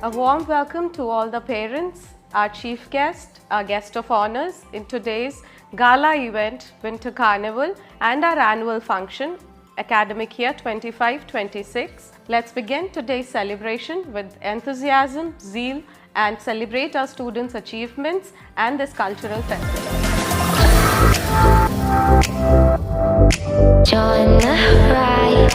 A warm welcome to all the parents, our chief guest, our guest of honors in today's gala event, Winter Carnival, and our annual function, Academic Year 25-26. Let's begin today's celebration with enthusiasm, zeal, and celebrate our students' achievements and this cultural festival. Join the ride.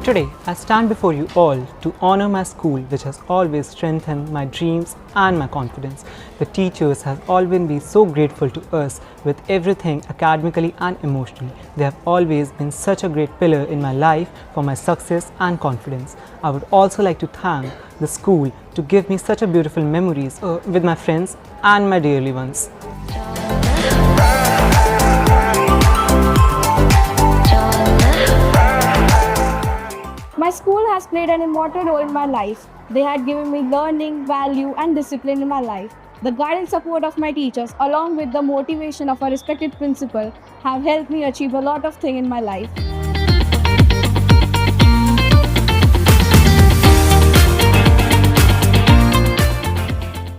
Today, I stand before you all to honor my school, which has always strengthened my dreams and my confidence. The teachers have always been so grateful to us with everything academically and emotionally. They have always been such a great pillar in my life for my success and confidence. I would also like to thank the school to give me such a beautiful memories with my friends and my dearly ones. My school has played an important role in my life. They had given me learning, value and discipline in my life. The guidance support of my teachers along with the motivation of our respected principal have helped me achieve a lot of things in my life.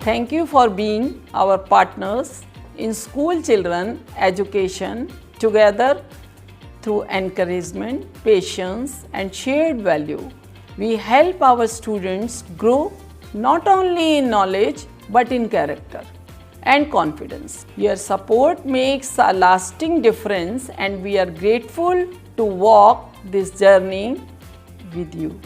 Thank you for being our partners in school children education together. Through encouragement, patience and shared value, we help our students grow not only in knowledge but in character and confidence. Your support makes a lasting difference and we are grateful to walk this journey with you.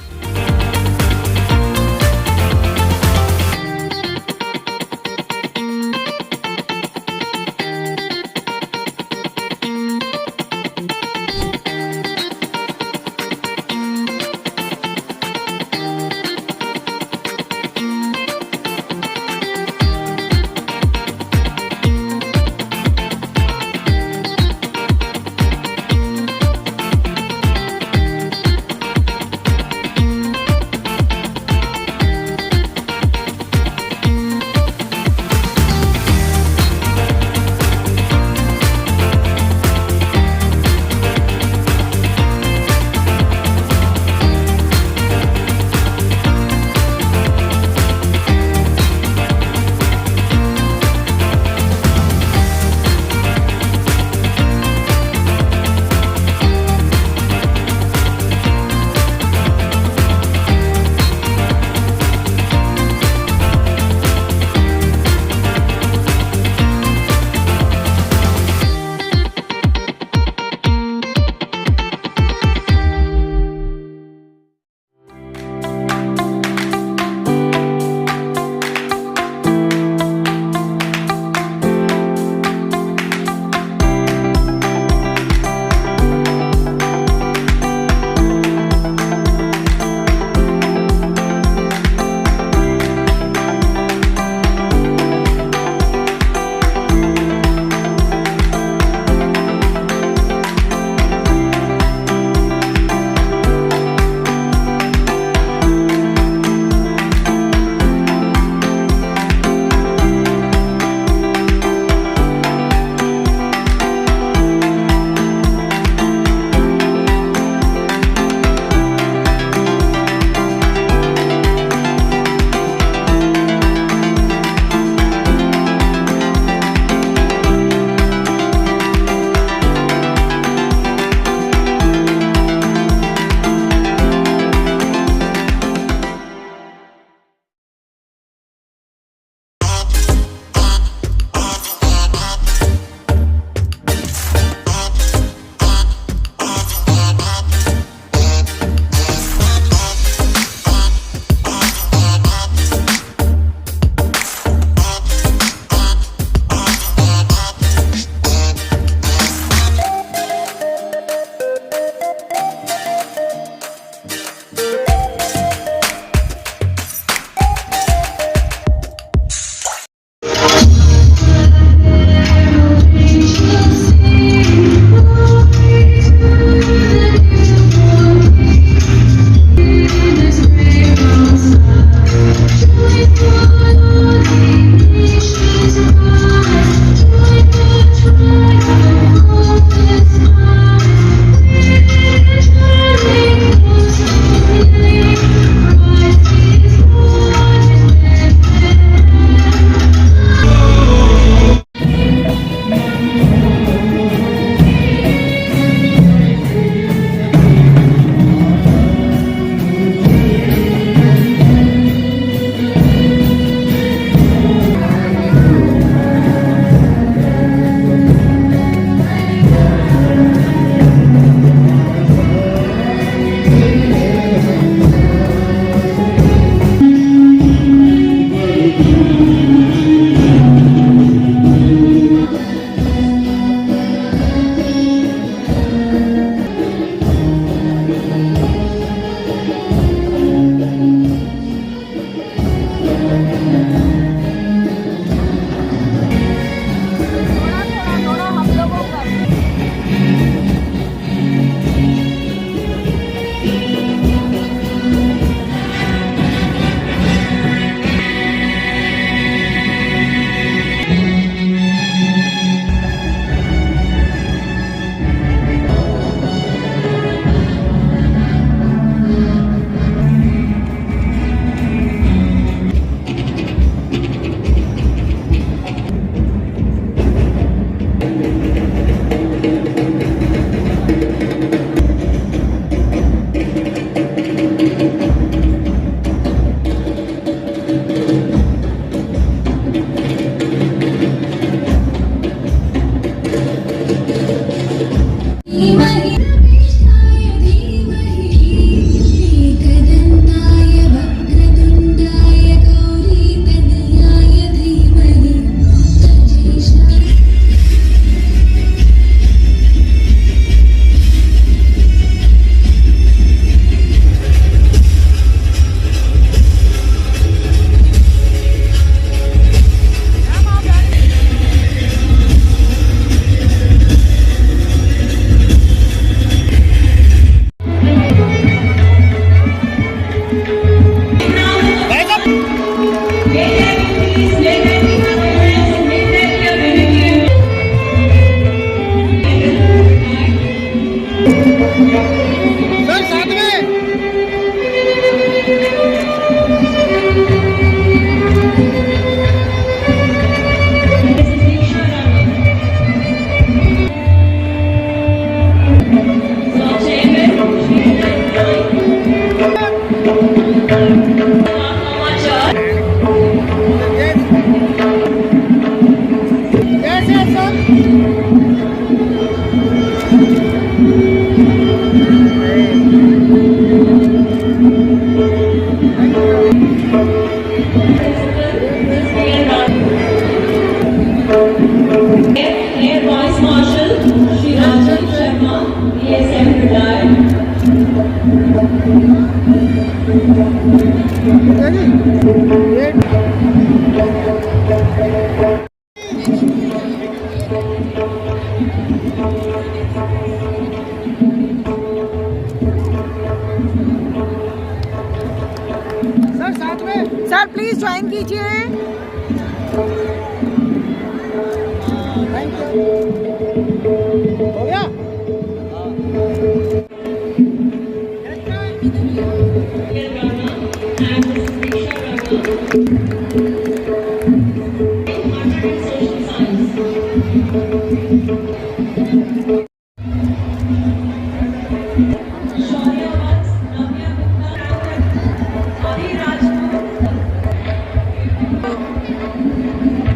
Sir साथ में sir please join कीजिए। Thank you. हो गया?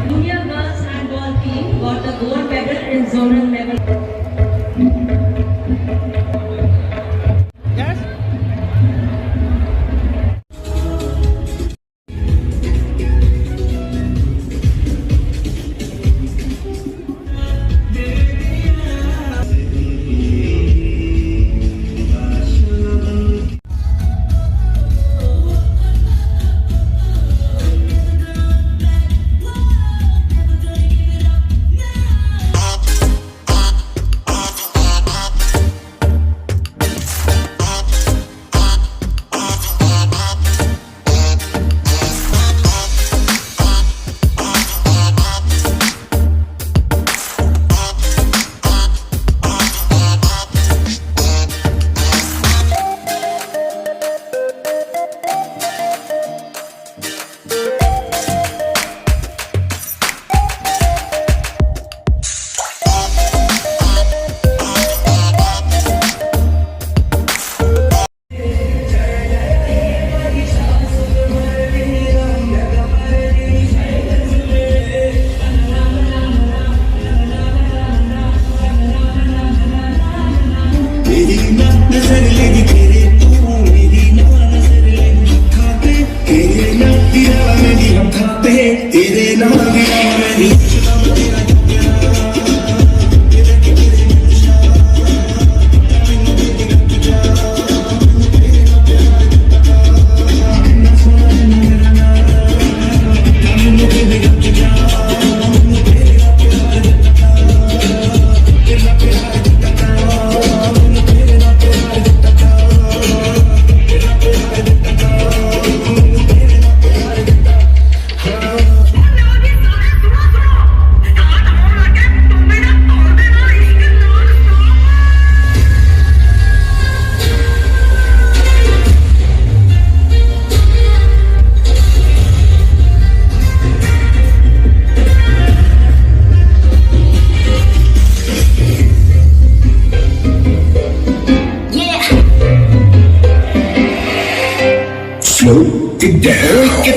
Junior girls handball team got the gold medal in zonal level. Yes?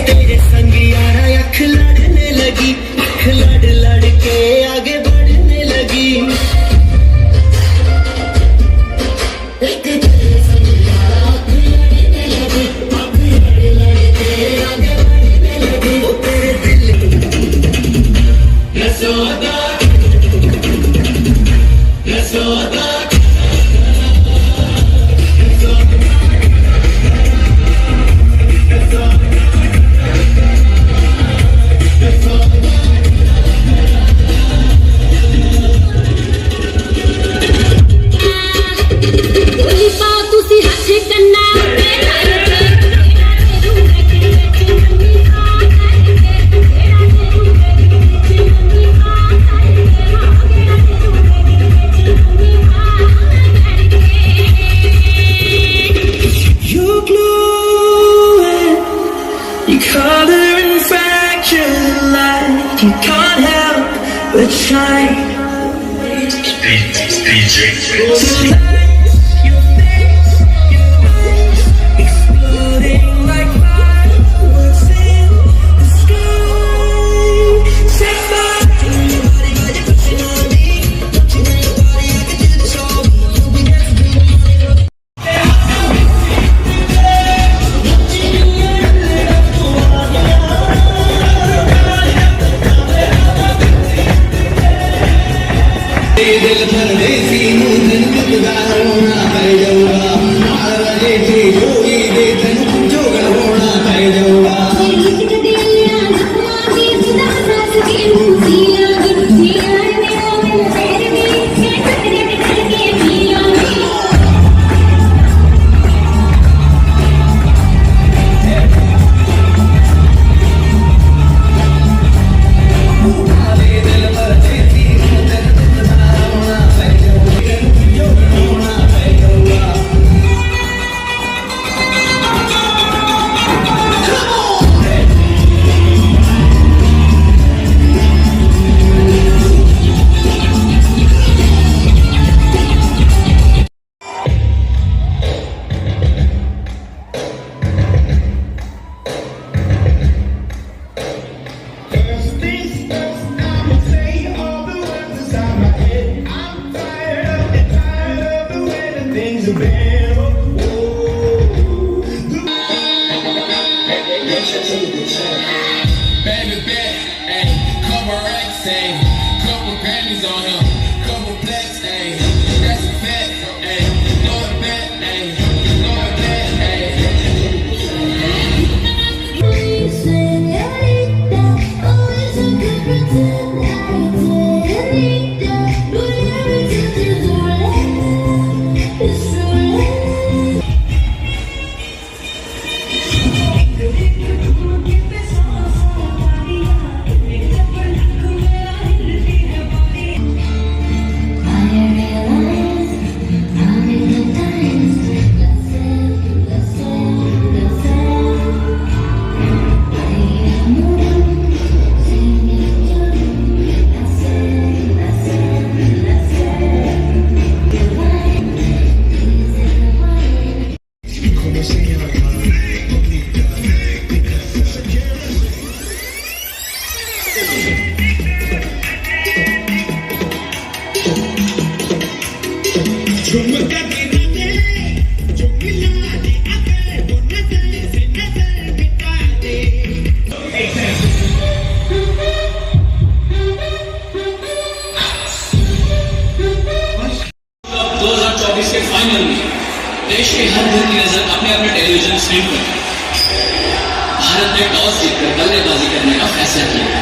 तेरे संग यारा अख लड़ने लगी, अख लड़ लड़ के आगे बढ़ने लगी। एक तेरे संग यारा अख लड़ने लगी, अख लड़ लड़ के आगे बढ़ने लगी। वो तेरे दिल Yashoda Yashoda you can't help but shine. DJ. Your face, your eyes, exploding like fireworks in the sky. Set fire to your body, got you pushing on me, touching on your body, I can do this all. You'll be dancing. दिल भर देसी मुझे Baby bet, ayy, couple racks, ayy, couple Grammys on him, couple plaques, ayy, that's a fact, ayy, know it bet, ayy, know it bet, ayy. इसके final में देश के हर घर की नजर अपने अपने टेलीविजन स्क्रीन पर भारत ने टॉस जीतकर बल्लेबाजी करने का फैसला किया।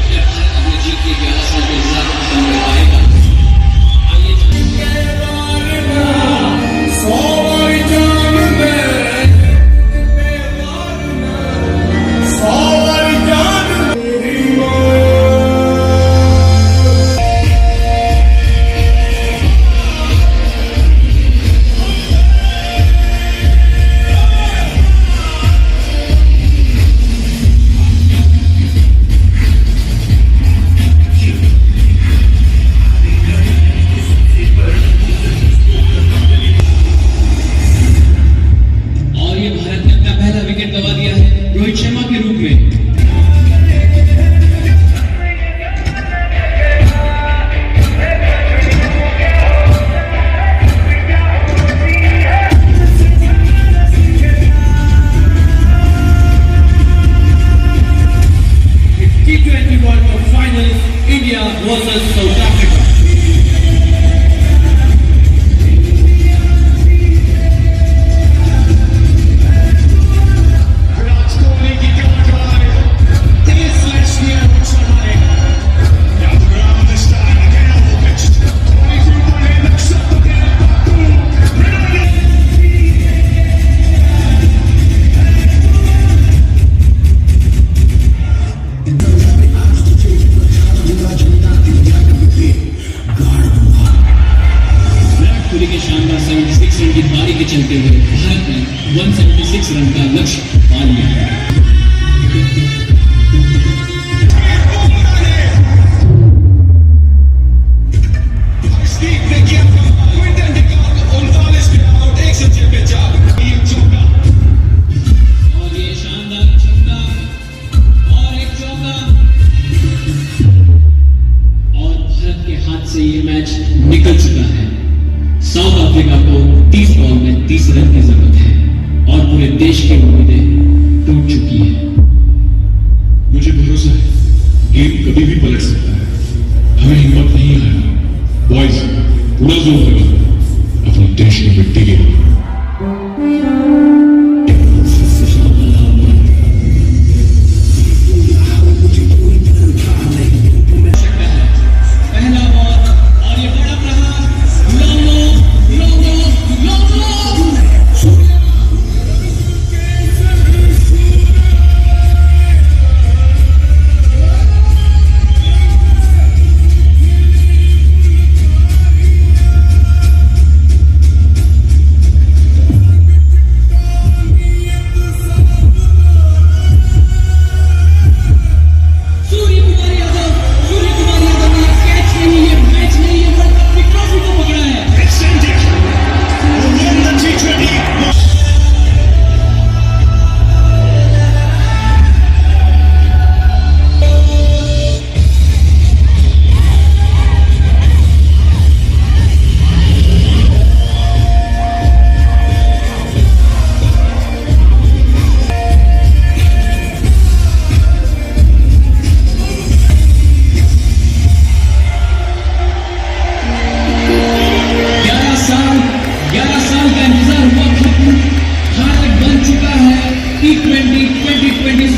क्या भारत अपनी जीत के 11 साल के इंतजार को खत्म कर पाएगा?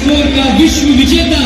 PS4 का विश्व विजेता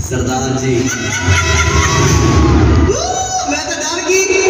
सरदार जी मैं तो डर गई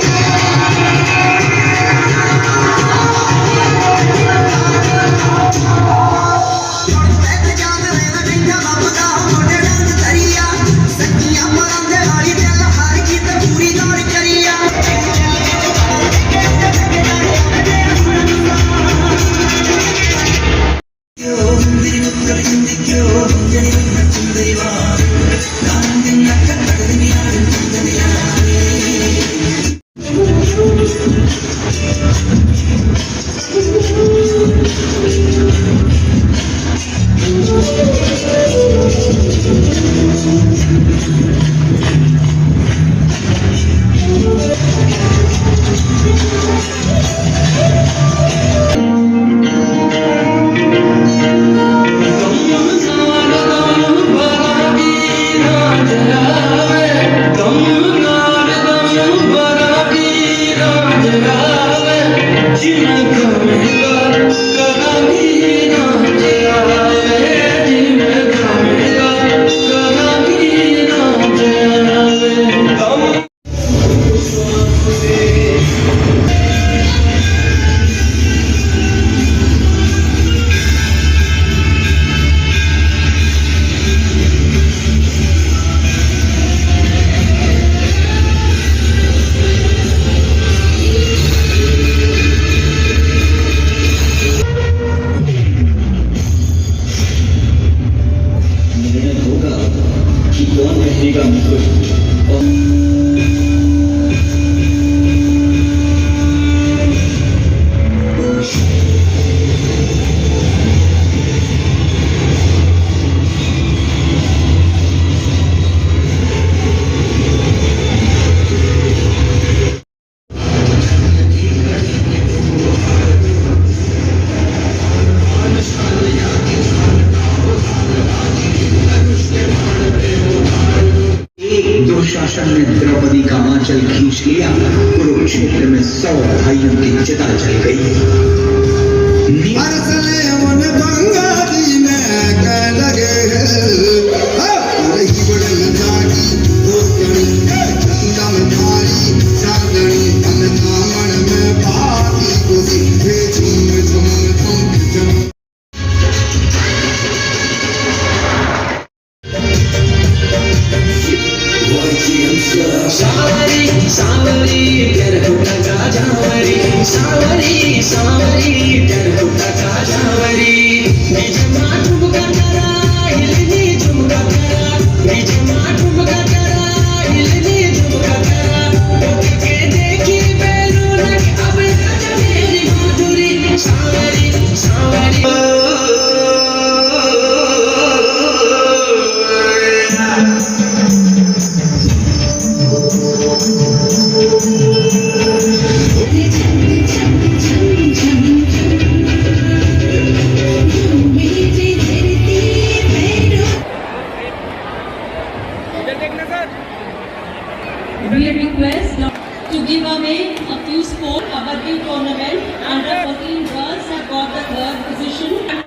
दुशासन ने द्रौपदी का आंचल खींच लिया, कुरुक्षेत्र में 100 भाइयों की चिता जल गई। में सावरी जगदुका सावरी निजमा ठुमका करा हिलनी झुमका करा निजमा ठुमका करा हिलनी झुमका करा के देखी बेलून अब मेरी माधुरी सावरी सावरी We request to give away a few sports, Kabaddi tournament. Under 14 girls have got the third position.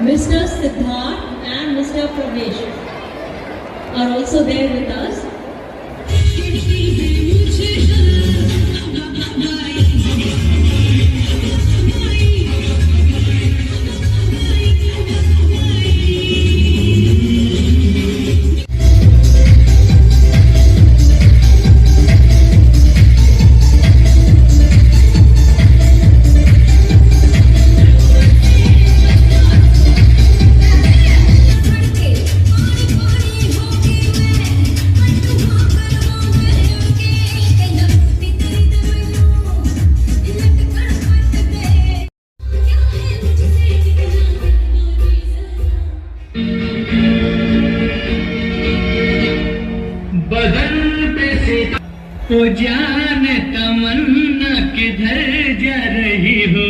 Mr. Siddharth and Mr. Pravesh are also there with us. ओ जाने तमन्ना किधर जा रही हो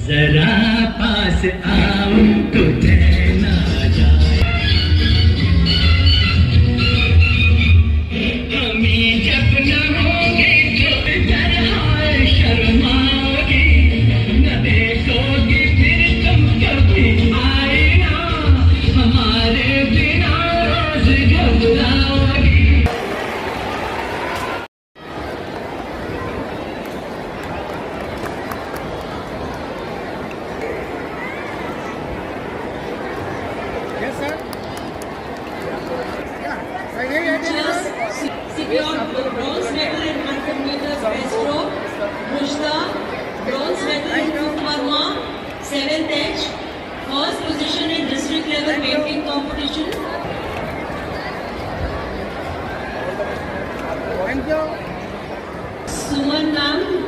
जरा पास आओ तो चैन आ जाए हमें जब न होंगे तो डर और शर्माओगी न देखोगी फिर तुम कभी आए ना हमारे बिना रोज घबराओगी Secured bronze medal in 100 meters breaststroke. Rushda, bronze medal in Kup Verma, 7th edge. First position in district level painting competition. Thank you. Suman ma'am.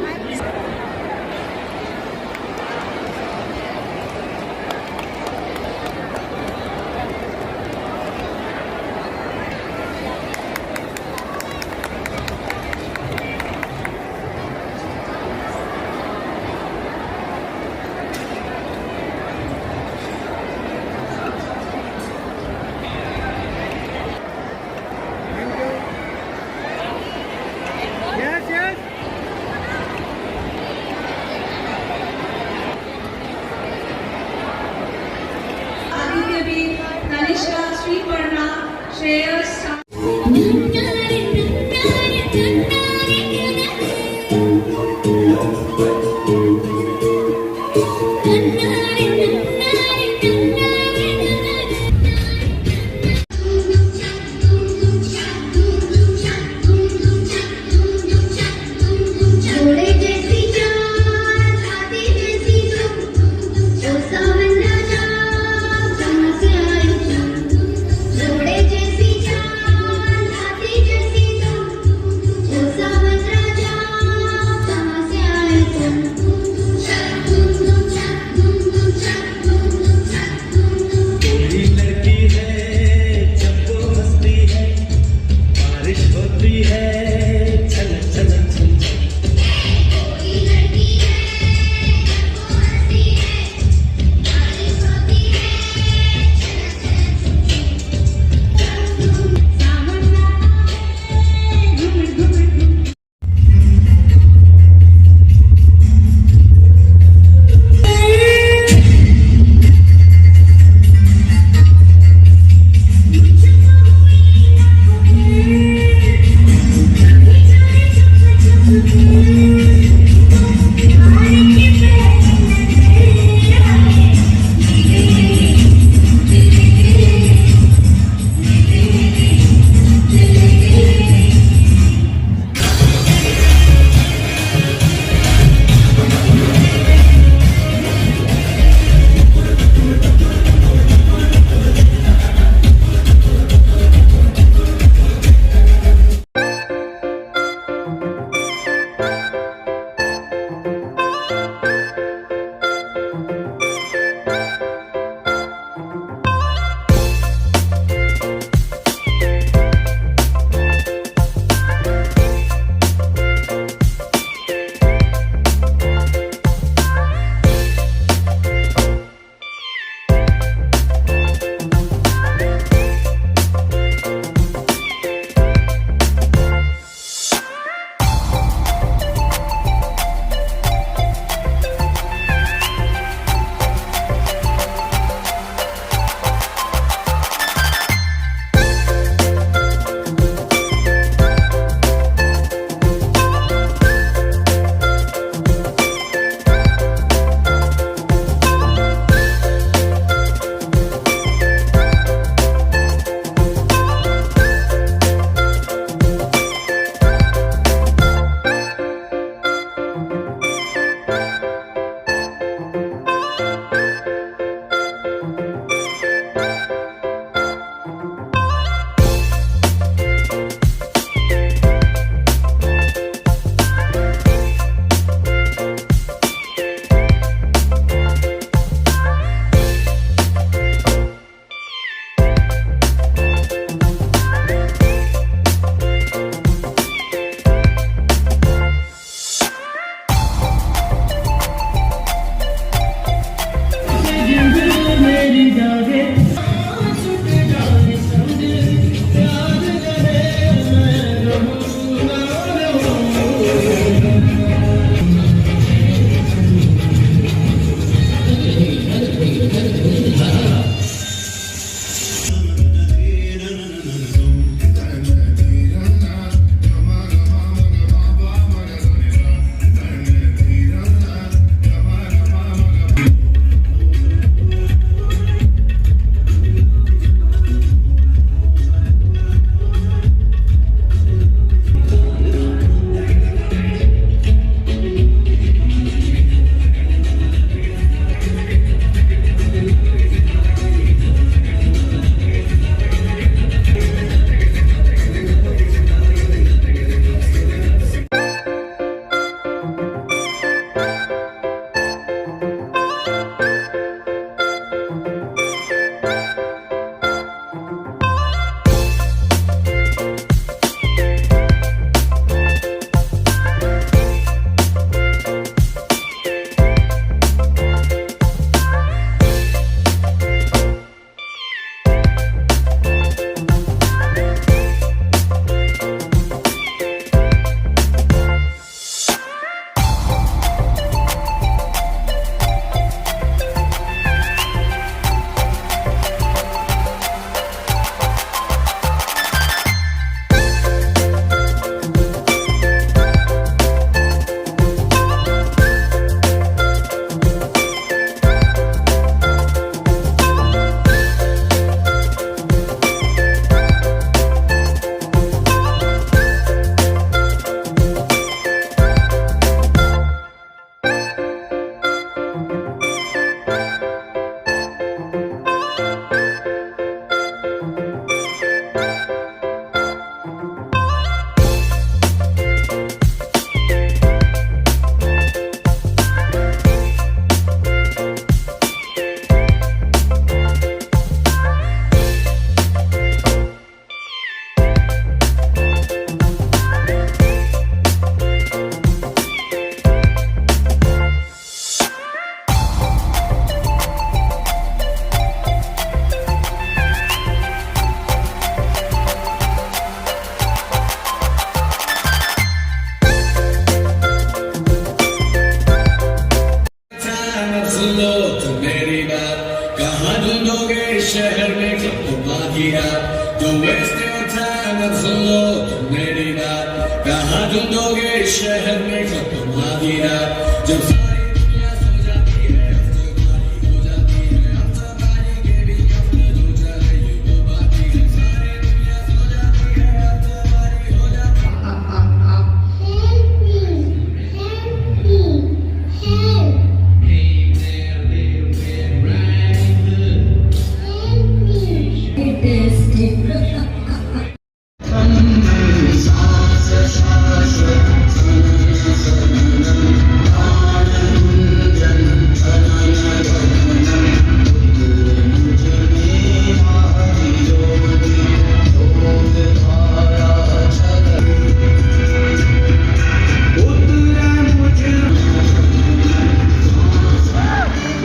कहाँ ढूंढोगे शहर में कब तो बाकी रात तो वेस्ट योर टाइम अब सुन लो तुम मेरी बात कहाँ ढूंढोगे शहर में कब तो बाकी रात जब सारी दुनिया सो जाती है अब तो खाली हो जाती है अब तो बारी के भी अपना जो चाहे ये वो बाकी है सारी दुनिया सो जाती है अब तो बारी हो जाती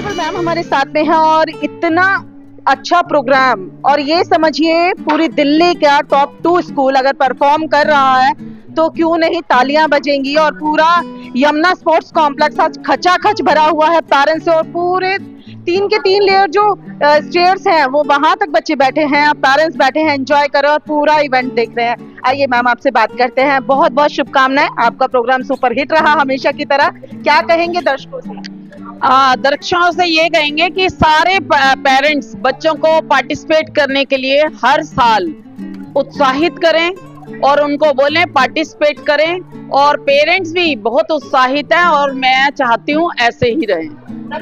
है मैम हमारे साथ में है और इतना अच्छा प्रोग्राम और ये समझिए पूरी दिल्ली का टॉप 2 स्कूल अगर परफॉर्म कर रहा है तो क्यों नहीं तालियां बजेंगी। और पूरा यमुना स्पोर्ट्स कॉम्प्लेक्स आज खचाखच भरा हुआ है पेरेंट्स से और पूरे 3 के 3 लेयर जो स्टेयर्स हैं वो वहां तक बच्चे बैठे हैं, पेरेंट्स बैठे हैं, एंजॉय कर रहे हैं और पूरा इवेंट देख रहे हैं। आइए मैम आपसे बात करते हैं। बहुत बहुत शुभकामनाएं, आपका प्रोग्राम सुपरहिट रहा हमेशा की तरह। क्या कहेंगे दर्शकों से? दर्शकों से ये कहेंगे कि सारे पेरेंट्स बच्चों को पार्टिसिपेट करने के लिए हर साल उत्साहित करें और उनको बोलें पार्टिसिपेट करें और पेरेंट्स भी बहुत उत्साहित हैं और मैं चाहती हूँ ऐसे ही रहें।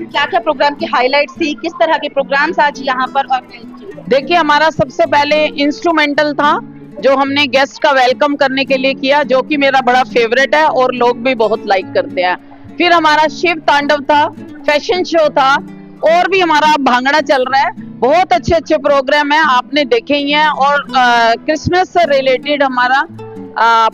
क्या क्या प्रोग्राम की हाइलाइट्स थी, किस तरह के प्रोग्राम्स आज यहाँ पर ऑर्गेनाइज किए? देखिए हमारा सबसे पहले इंस्ट्रूमेंटल था जो हमने गेस्ट का वेलकम करने के लिए किया, जो कि मेरा बड़ा फेवरेट है और लोग भी बहुत लाइक करते हैं। फिर हमारा शिव तांडव था, फैशन शो था और भी हमारा भांगड़ा चल रहा है। बहुत अच्छे अच्छे प्रोग्राम है, आपने देखे ही हैं। और क्रिसमस से रिलेटेड हमारा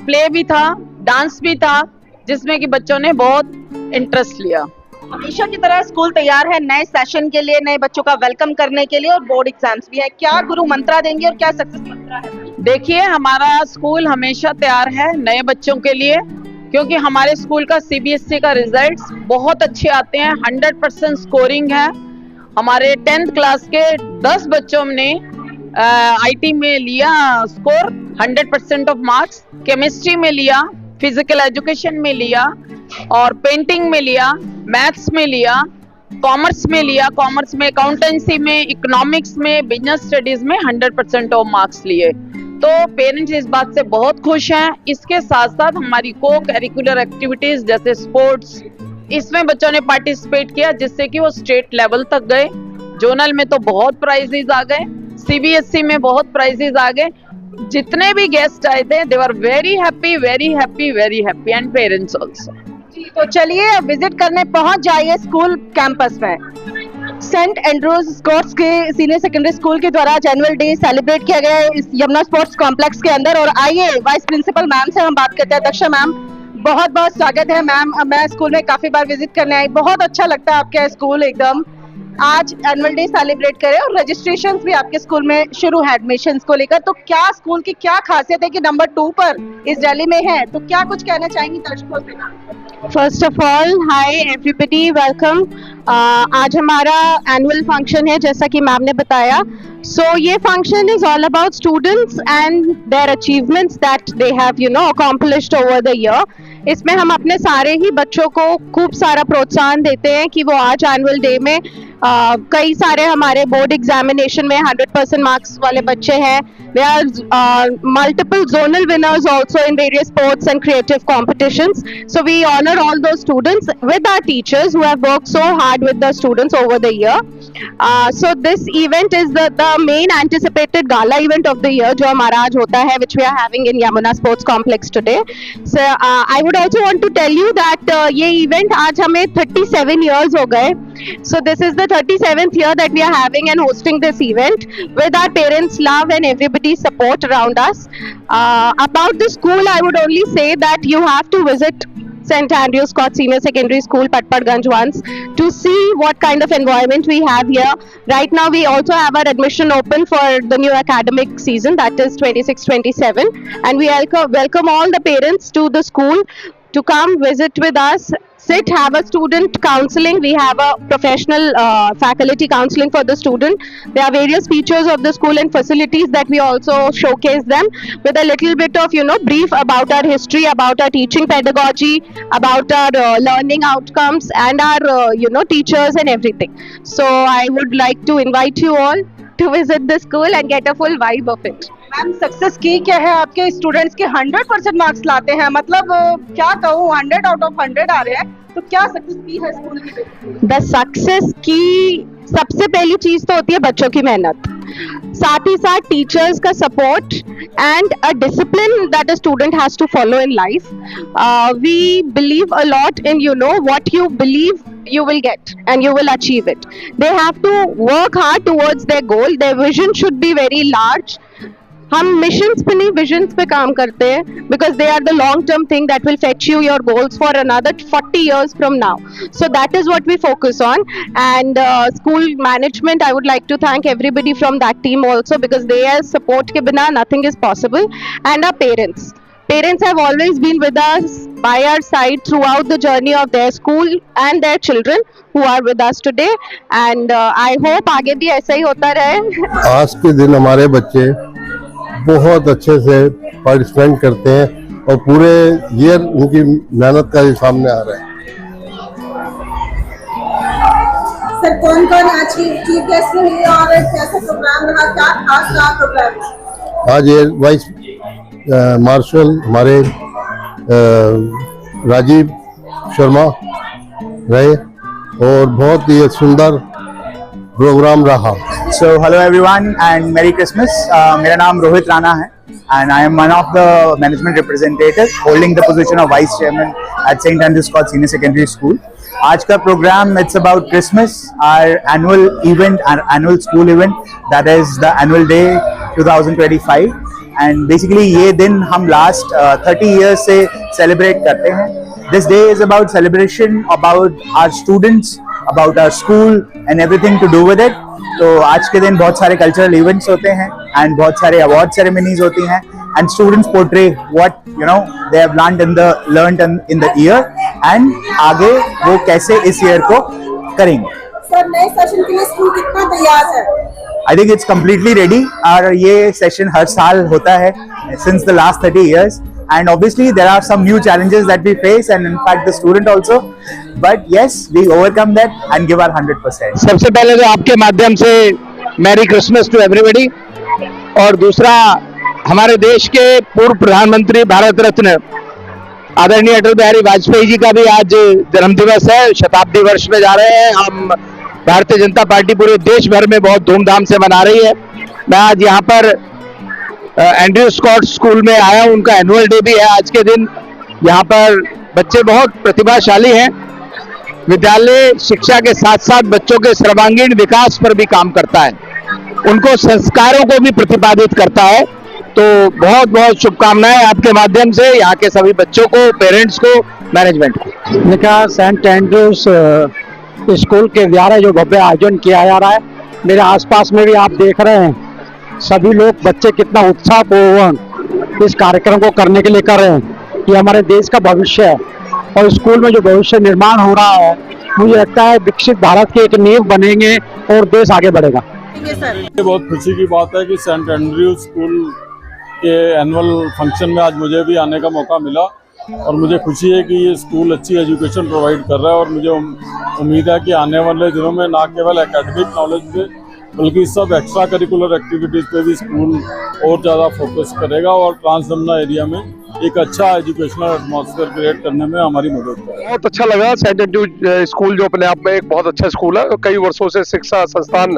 प्ले भी था, डांस भी था, जिसमें कि बच्चों ने बहुत इंटरेस्ट लिया। हमेशा की तरह स्कूल तैयार है नए सेशन के लिए, नए बच्चों का वेलकम करने के लिए और बोर्ड एग्जाम्स भी है। क्या गुरु मंत्रा देंगे और क्या सक्सेस मंत्रा है? देखिए हमारा स्कूल हमेशा तैयार है नए बच्चों के लिए, क्योंकि हमारे स्कूल का CBSE का रिजल्ट्स बहुत अच्छे आते हैं। 100% स्कोरिंग है। हमारे 10th क्लास के 10 बच्चों ने IT में लिया स्कोर 100% ऑफ मार्क्स, केमिस्ट्री में लिया, फिजिकल एजुकेशन में लिया और पेंटिंग में लिया, मैथ्स में लिया, कॉमर्स में लिया, कॉमर्स में अकाउंटेंसी में, इकोनॉमिक्स में, बिजनेस स्टडीज में 100% ऑफ मार्क्स लिए। तो पेरेंट्स इस बात से बहुत खुश हैं। इसके साथ साथ हमारी को करिकुलर एक्टिविटीज जैसे स्पोर्ट्स, इसमें बच्चों ने पार्टिसिपेट किया, जिससे कि वो स्टेट लेवल तक गए। जोनल में तो बहुत प्राइजेस आ गए, CBSE में बहुत प्राइजेस आ गए। जितने भी गेस्ट आए थे they were very happy, very happy, very happy and parents also. तो चलिए विजिट करने पहुंच जाइए स्कूल कैंपस में। सेंट एंड्रूज स्कॉट्स के सीनियर सेकेंडरी स्कूल के द्वारा एनुअल डे सेलिब्रेट किया गया है इस यमुना स्पोर्ट्स कॉम्प्लेक्स के अंदर। और आइए वाइस प्रिंसिपल मैम से हम बात करते हैं। दक्षा मैम, बहुत बहुत स्वागत है मैम। मैं स्कूल में काफी बार विजिट करने आई, बहुत अच्छा लगता है आपका स्कूल एकदम। आज एनुअल डे सेलिब्रेट करें और रजिस्ट्रेशंस भी आपके स्कूल में शुरू है एडमिशंस को लेकर, तो क्या स्कूल की क्या खासियत है कि नंबर 2 पर इस दिल्ली में है, तो क्या कुछ कहना चाहेंगी दर्शकों से? First of all hi everybody, welcome. आज हमारा एनुअल फंक्शन है जैसा कि मैम ने बताया। सो ये function is all about students and their achievements that they have accomplished over the year. इसमें हम अपने सारे ही बच्चों को खूब सारा प्रोत्साहन देते हैं कि वो आज एनुअल डे में कई सारे हमारे बोर्ड एग्जामिनेशन में 100% मार्क्स वाले बच्चे हैं। There are multiple zonal winners also in various sports and creative competitions. So we honor all those students with our teachers who have worked so hard with the students over the year. So this event is the main anticipated gala event of the year जो हमारा आज होता है, which we are having in Yamuna Sports Complex today. So I would also want to tell you that ये event आज हमें 37 years हो गए. So this is the 37th year that we are having and hosting this event with our parents' love and everybody's support around us. About the school, I would only say that you have to visit St. Andrews Scott Senior Secondary School, Patparganj once to see what kind of environment we have here. Right now, we also have our admission open for the new academic season, that is 26-27, and we welcome all the parents to the school to come visit with us, sit, have a student counseling. We have a professional faculty counseling for the student. There are various features of the school and facilities that we also showcase them with a little bit of, brief about our history, about our teaching pedagogy, about our learning outcomes and our, teachers and everything. So I would like to invite you all to visit the school and get a full vibe of it. Ma'am success की क्या है? आपके students के 100% marks लाते हैं, मतलब क्या कहूँ, 100 out of 100 आ रहे हैं, तो क्या सक्सेस की है स्कूल की? द सक्सेस की सबसे पहली चीज तो होती है बच्चों की मेहनत, साथ ही साथ टीचर्स का support and a discipline that a student has to follow in life. We believe a lot in what you believe you will get and you will achieve it. They have to work hard towards their goal. Their vision should be very large. हम missions पे नहीं, visions पे काम करते हैं, because they are the long term thing that will fetch you your goals for another 40 years from now. So that is what we focus on. And school management, I would like to thank everybody from that team also, because their support के बिना nothing is possible. And our parents have always been with us by our side throughout the journey of their school and their children who are with us today. And I hope आगे भी ऐसा ही होता रहे. आज के दिन हमारे बच्चे बहुत अच्छे से पार्टिसिपेट करते हैं और पूरे ईयर उनकी मेहनत का ही सामने आ रहा है. सर कौन कौन आज की चीफ गेस्ट रही और कैसा प्रोग्राम रहा, क्या खास रहा प्रोग्राम? आज ये वाइस मार्शल हमारे राजीव शर्मा रहे और बहुत ही सुंदर प्रोग्राम रहा. So hello everyone and Merry Christmas. मेरा नाम रोहित राणा है and I am one of the management representatives holding the position of vice chairman at St. Andrews Court Senior Secondary School. आज का program it's about Christmas, our annual event, our annual school event, that is the annual day 2025. And basically ये दिन हम last 30 years से celebrate करते हैं. This day is about celebration about our students, about our school and everything to do with it. तो आज के दिन बहुत सारे कल्चरल इवेंट्स होते हैं एंड बहुत सारे अवार्ड सेरेमनीज होती हैं and students portray what they have learned in the year and आगे वो कैसे इस ईयर को करेंगे. सर नए सेशन के लिए स्कूल कितना तैयार है? I think it's completely ready और ये सेशन हर साल होता है since the last 30 years. And obviously there are some new challenges that we face and in fact the student also, but yes we overcome that and give our 100%. सबसे पहले तो आपके माध्यम से मैरी क्रिसमस टू एवरीबॉडी. और दूसरा, हमारे देश के पूर्व प्रधानमंत्री भारत रत्न आदरणीय अटल बिहारी वाजपेयी जी का भी आज जन्मदिवस है. शताब्दी वर्ष में जा रहे हैं हम. भारतीय जनता पार्टी पूरे देश भर में बहुत धूमधाम से मना रही है. मैं आज यहाँ पर एंड्रयूज कोर्ट स्कूल में आया हूं. उनका एनुअल डे भी है आज के दिन. यहाँ पर बच्चे बहुत प्रतिभाशाली हैं. विद्यालय शिक्षा के साथ साथ बच्चों के सर्वांगीण विकास पर भी काम करता है, उनको संस्कारों को भी प्रतिपादित करता है. तो बहुत बहुत शुभकामनाएं आपके माध्यम से यहाँ के सभी बच्चों को, पेरेंट्स को, मैनेजमेंट को. देखा सेंट एंड्रयूज स्कूल के द्वारा जो भव्य आयोजन किया जा रहा है, मेरे आसपास में भी आप देख रहे हैं सभी लोग, बच्चे कितना उत्साहपूर्वक इस कार्यक्रम को करने के लिए कर रहे हैं. ये हमारे देश का भविष्य है और स्कूल में जो भविष्य निर्माण हो रहा है, मुझे लगता है विकसित भारत की एक नींव बनेंगे और देश आगे बढ़ेगा. ये बहुत खुशी की बात है कि सेंट एंड्रयूज स्कूल के एनुअल फंक्शन में आज मुझे भी आने का मौका मिला और मुझे खुशी है कि ये स्कूल अच्छी एजुकेशन प्रोवाइड कर रहा है और मुझे उम्मीद है कि आने वाले दिनों में ना केवल एकेडमिक नॉलेज पे बल्कि सब एक्स्ट्रा करिकुलर एक्टिविटीज़ पे भी स्कूल और ज़्यादा फोकस करेगा और ट्रांस यमुना एरिया में एक अच्छा एजुकेशनल एटमॉस्फेयर क्रिएट करने में हमारी मदद करेगा. बहुत अच्छा लगा. सेंट एंड्रयूज स्कूल जो अपने आप में एक बहुत अच्छा स्कूल है, कई वर्षों से शिक्षा संस्थान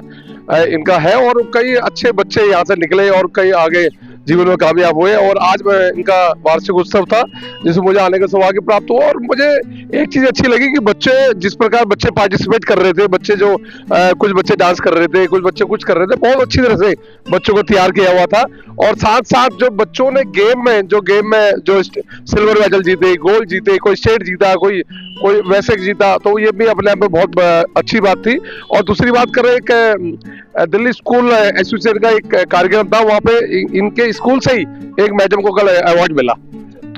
इनका है और कई अच्छे बच्चे यहाँ से निकले और कई आगे जीवन में कामयाब हुए. और आज मैं इनका वार्षिक उत्सव था जिसमें मुझे आने का सौभाग्य प्राप्त हुआ और मुझे एक चीज अच्छी लगी कि बच्चे जिस प्रकार बच्चे पार्टिसिपेट कर रहे थे, बच्चे जो कुछ बच्चे डांस कर रहे थे, कुछ बच्चे कुछ कर रहे थे, बहुत अच्छी तरह से बच्चों को तैयार किया हुआ था. और साथ साथ जो बच्चों ने गेम में जो सिल्वर मेडल जीते, गोल्ड जीते, कोई स्टेट जीता, कोई वैसे जीता, तो ये भी अपने आप में बहुत अच्छी बात थी. और दूसरी बात कर रहे एक दिल्ली स्कूल एसोसिएशन का एक कार्यक्रम था, वहाँ पे इनके स्कूल से ही एक मैडम को कल अवार्ड मिला.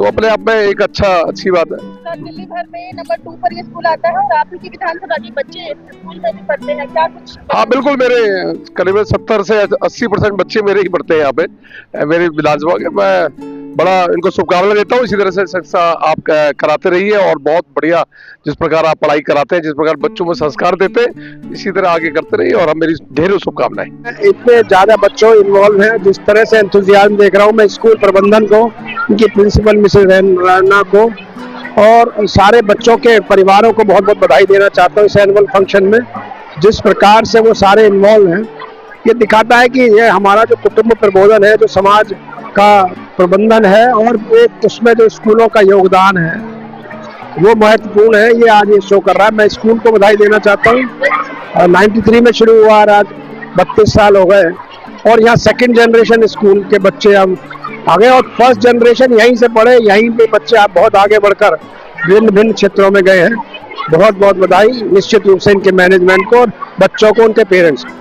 तो अपने आप में एक अच्छी बात है। सर, दिल्ली भर में नंबर 2 पर ये स्कूल आता है और आप ही की विधानसभा के बच्चे स्कूल में भी पढ़ते हैं, क्या कुछ? हाँ बिल्कुल, मेरे करीबन 70 से 80% बच्चे मेरे ही पढ़ते हैं यहाँ पे मेरे विधानसभा के। मैं बड़ा इनको शुभकामनाएं देता हूँ, इसी तरह से शिक्षा आप कराते रहिए और बहुत बढ़िया जिस प्रकार आप पढ़ाई कराते हैं, जिस प्रकार बच्चों में संस्कार देते हैं, इसी तरह आगे करते रहिए और हम मेरी ढेरों शुभकामनाएं। इतने ज्यादा बच्चों इन्वॉल्व हैं, जिस तरह से एंथुसियाज्म देख रहा हूँ मैं स्कूल प्रबंधन को, उनकी प्रिंसिपल मिसेस राणा को और सारे बच्चों के परिवारों को बहुत बहुत बधाई देना चाहता हूँ इस एनुअल फंक्शन में। जिस प्रकार से वो सारे इन्वॉल्व हैं, ये दिखाता है कि ये हमारा जो कुटुंब प्रबोधन है, जो समाज का प्रबंधन है और एक उसमें जो स्कूलों का योगदान है वो महत्वपूर्ण है। ये आज ये शो कर रहा है। मैं स्कूल को बधाई देना चाहता हूँ। 93 में शुरू हुआ, आज 32 साल हो गए और यहाँ सेकंड जनरेशन स्कूल के बच्चे हम आ गए और फर्स्ट जनरेशन यहीं से पढ़े, यहीं पे बच्चे आप बहुत आगे बढ़कर भिन्न भिन्न क्षेत्रों में गए हैं। बहुत बहुत बधाई निश्चित रूप से इनके मैनेजमेंट को और बच्चों को, उनके पेरेंट्स को।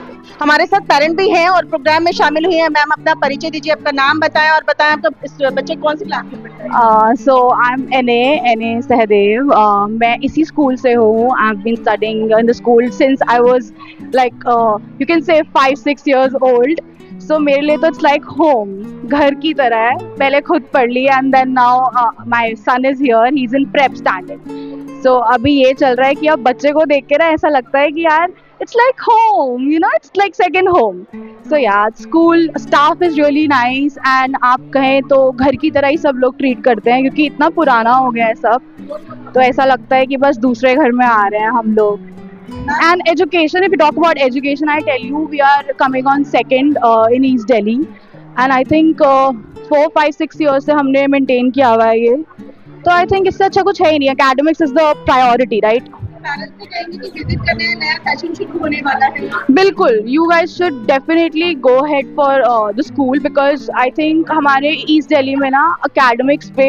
हमारे साथ पेरेंट भी हैं और प्रोग्राम में शामिल हुई हैं। मैम, अपना परिचय दीजिए, आपका नाम बताएं और बताएं आपका इस बच्चे कौन सी क्लास में पढ़ते हैं? So I'm NA Sahadev. मैं इसी स्कूल से हूँ. I've been studying in the school since I was like you can say 5-6 years old. So मेरे लिए तो it's like home, घर की तरह है. पहले खुद पढ़ ली and then now my son is here. He's in prep standard. So अभी ये चल रहा है कि अब बच्चे को देख के ना ऐसा लगता है कि यार it's like home, you know, it's like second home. So yeah, school staff is really nice and आप कहें तो घर की तरह ही सब लोग ट्रीट करते हैं क्योंकि इतना पुराना हो गया है सब, तो ऐसा लगता है कि बस दूसरे घर में आ रहे हैं हम लोग. And education, if you talk about education, I tell you we are coming on second in East Delhi and I think 4-5-6 years से हमने maintain किया हुआ है ये, तो I think इससे अच्छा कुछ है ही नहीं. Academics is the priority, right? बिल्कुल, you guys should definitely go ahead for the school because I think हमारे ईस्ट दिल्ली में ना academics पे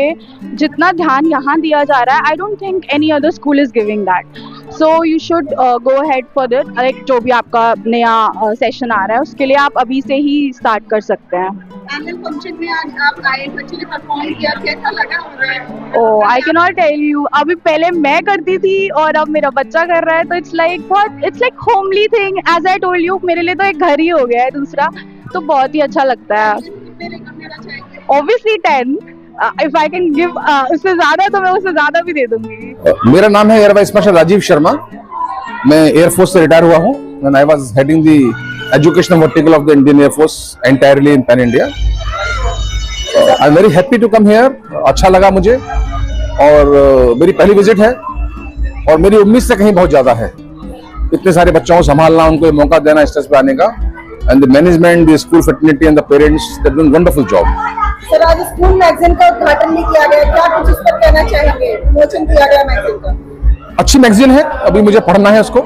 जितना ध्यान यहाँ दिया जा रहा है, I don't think any other school is giving that. So you should go ahead for that. Like जो भी आपका नया सेशन आ रहा है उसके लिए आप अभी से ही स्टार्ट कर सकते हैं. एनुअल फंक्शन में आज आप आए, बच्चे ने परफॉर्म किया, कैसा लगा? Oh, I cannot tell you. अभी पहले मैं करती थी और अब मेरा बच्चा कर रहा है, तो it's like homely thing. As I told you, मेरे लिए तो एक घर ही हो गया है दूसरा, तो बहुत ही अच्छा लगता है. Obviously 10. If I can give उससे ज्यादा तो मैं उससे ज्यादा भी दे दूंगी. मेरा नाम है air vice marshal Rajeev Sharma. मैं एयरफोर्स से रिटायर हुआ हूँ. When I was heading the educational vertical of the Indian Air Force entirely in Pan India. I'm very happy to come here. अच्छा लगा मुझे और मेरी पहली विजिट है और मेरी उम्मीद से कहीं बहुत ज्यादा है. इतने सारे बच्चों को संभालना, उनको मौका देना स्टेज पे आने का. And the management, the school fraternity and the parents, they're doing wonderful job. Sir, आज स्कूल मैगजीन का उद्घाटन भी किया गया, क्या कुछ इस पर कहना चाहेंगे? प्रमोशन किया गया मैगजीन का. अच्छी मैगजीन है, अभी मुझे पढ़ना है उसको,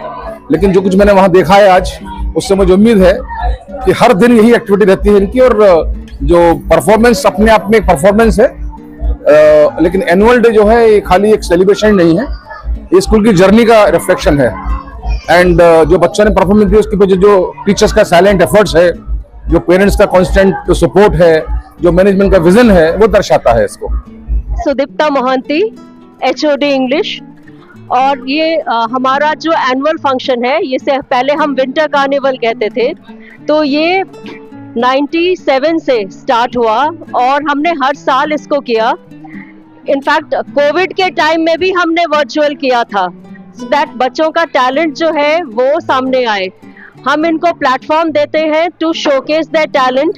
लेकिन जो कुछ मैंने वहाँ देखा है आज, उससे मुझे उम्मीद है कि हर दिन यही एक्टिविटी रहती है इनकी और जो परफॉर्मेंस अपने आप में एक परफॉर्मेंस है, लेकिन एनुअल डे जो है ये खाली एक सेलिब्रेशन नहीं है, ये स्कूल की जर्नी का रिफ्लेक्शन है. एंड जो बच्चों ने परफॉर्मेंस दी उसके पीछे जो टीचर्स का साइलेंट एफर्ट्स है, जो पेरेंट्स का कांस्टेंट सपोर्ट है, जो मैनेजमेंट का विजन है, वो दर्शाता है इसको. Sudipta Mohanty, HOD English. और ये हमारा जो एनुअल फंक्शन है, ये से पहले हम विंटर कार्निवल कहते थे, तो ये 97 से स्टार्ट हुआ और हमने हर साल इसको किया. इनफैक्ट कोविड के टाइम में भी हमने वर्चुअल किया था, सो दैट बच्चों का टैलेंट जो है वो सामने आए. हम इनको प्लेटफॉर्म देते हैं to showcase their talent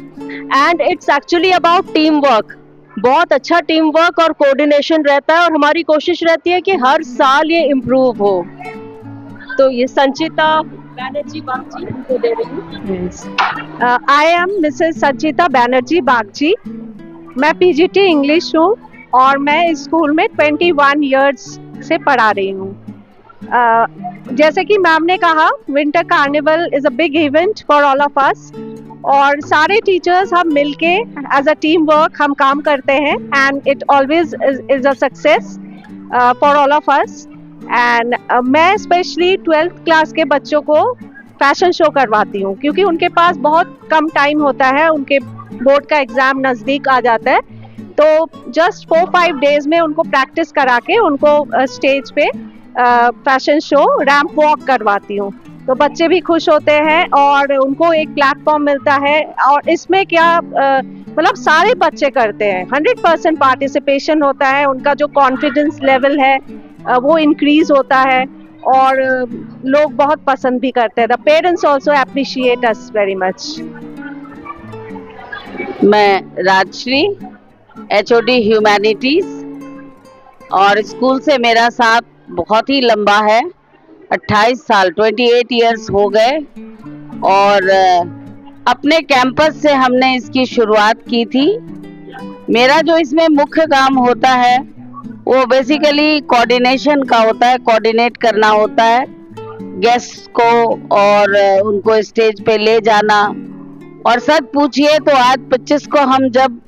and its actually about team work. बहुत अच्छा टीम वर्क और कोऑर्डिनेशन रहता है और हमारी कोशिश रहती है कि हर साल ये इम्प्रूव हो. तो ये संचिता बैनर्जी बागची इनको दे रही हूँ. आई एम मिसेस संचिता बैनर्जी बागची. मैं PGT इंग्लिश हूँ और मैं इस स्कूल में 21 इयर्स से पढ़ा रही हूँ. जैसे कि मैम ने कहा, winter carnival is a big event for all of us और सारे टीचर्स हम मिलके एज अ टीम वर्क हम काम करते हैं and it always is a success for all of us. And मैं स्पेशली 12th क्लास के बच्चों को फैशन शो करवाती हूँ क्योंकि उनके पास बहुत कम टाइम होता है, उनके बोर्ड का एग्जाम नज़दीक आ जाता है, तो जस्ट 4-5 डेज में उनको प्रैक्टिस करा के उनको स्टेज पे फैशन शो रैंप वॉक करवाती हूँ। तो बच्चे भी खुश होते हैं और उनको एक प्लेटफॉर्म मिलता है। और इसमें क्या मतलब सारे बच्चे करते हैं, 100% पार्टिसिपेशन होता है, उनका जो कॉन्फिडेंस लेवल है वो इंक्रीज होता है और लोग बहुत पसंद भी करते हैं। The parents also appreciate us very much. मैं राजश्री, HOD ह्यूमैनिटीज, और स्कूल से मेरा साथ बहुत ही लंबा है, 28 साल 28 इयर्स हो गए। और अपने कैंपस से हमने इसकी शुरुआत की थी। मेरा जो इसमें मुख्य काम होता है वो बेसिकली कोऑर्डिनेशन का होता है, कोऑर्डिनेट करना होता है गेस्ट को और उनको स्टेज पे ले जाना। और सच पूछिए तो आज 25 को हम जब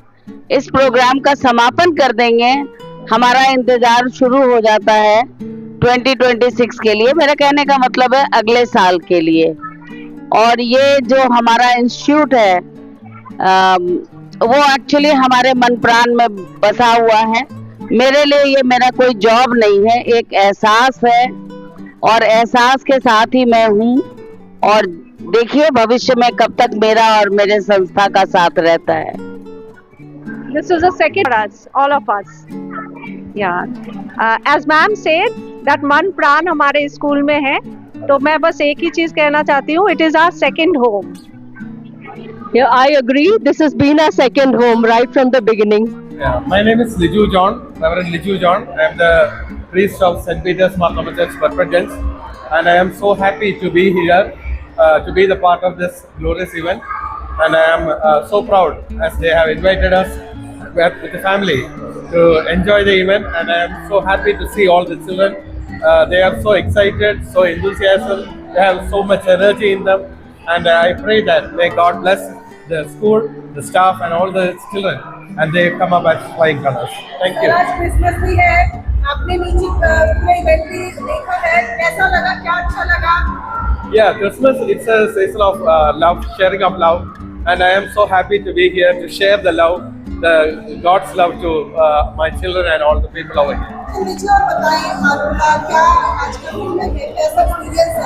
इस प्रोग्राम का समापन कर देंगे, हमारा इंतजार शुरू हो जाता है 2026 के लिए। मेरा कहने का मतलब है अगले साल के लिए। और ये जो हमारा इंस्टीट्यूट है वो एक्चुअली हमारे मन प्राण में बसा हुआ है। मेरे लिए ये मेरा कोई जॉब नहीं है, एक एहसास है और एहसास के साथ ही मैं हूँ। और देखिए भविष्य में कब तक मेरा और मेरे संस्था का साथ रहता है। This is a second for us, all of us. Yeah. As ma'am said, that मन प्राण हमारे स्कूल में है, तो मैं बस एक ही चीज कहना चाहती हूँ, it is our second home. Yeah, I agree. This has been our second home right from the beginning. Yeah, my name is Liju John, Reverend Liju John. I am the priest of St. Peter's Martha Church, Perpignan, and I am so happy to be here, to be the part of this glorious event. And I am so proud as they have invited us with the family to enjoy the event, and I am so happy to see all the children. They are so excited, so enthusiastic, they have so much energy in them, and I pray that may God bless the school, the staff and all the children, and they come up as flying colors. Thank you. आज Christmas भी है, आपने नीचे पूरा event भी देखा है, कैसा लगा, क्या अच्छा लगा? Yeah, Christmas, it's a season of love, sharing of love, and I am so happy to be here to share the love, the God's love to my children and all the people over here.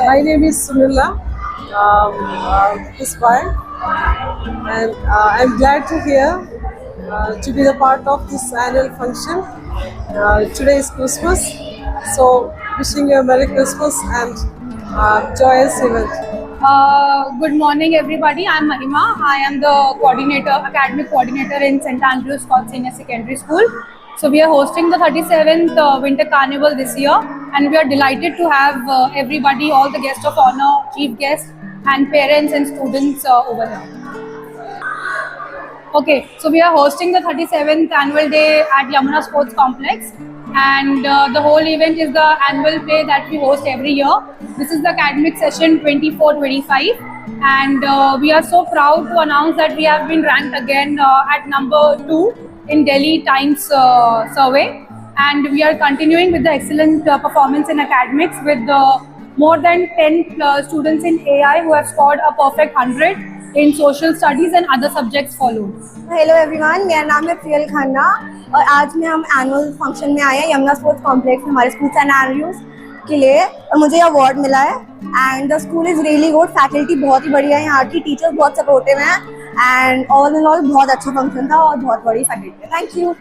My name is Sunila, this boy, and I'm glad to hear to be the part of this annual function. Today is Christmas, so wishing you a Merry Christmas and joyous event. Good morning everybody, I'm Mahima. I am the coordinator, academic coordinator in St. Andrew's Scott Senior Secondary School. So we are hosting the 37th Winter Carnival this year, and we are delighted to have everybody, all the guests of honor, chief guests and parents and students over here. Okay, so we are hosting the 37th annual day at Yamuna Sports Complex, and the whole event is the annual play that we host every year. This is the academic session 24-25, and we are so proud to announce that we have been ranked again at number 2 in Delhi Times survey, and we are continuing with the excellent performance in academics with more than 10 students in AI who have scored a perfect 100 in social studies and other subjects followed. Hello everyone, मेरा नाम है प्रियल खन्ना और आज में हम annual function में आए हैं यमुना स्पोर्ट्स कॉम्प्लेक्स में हमारे स्कूल सेंट एंड्रयूज के लिए, और मुझे अवार्ड मिला है। And the school is really good, faculty बहुत ही बढ़िया है, यहाँ की टीचर्स बहुत सपोर्टिव हैं, एंड ऑल इन ऑल बहुत अच्छा फंक्शन था और बहुत बड़ी फैकल्टी है। Thank you.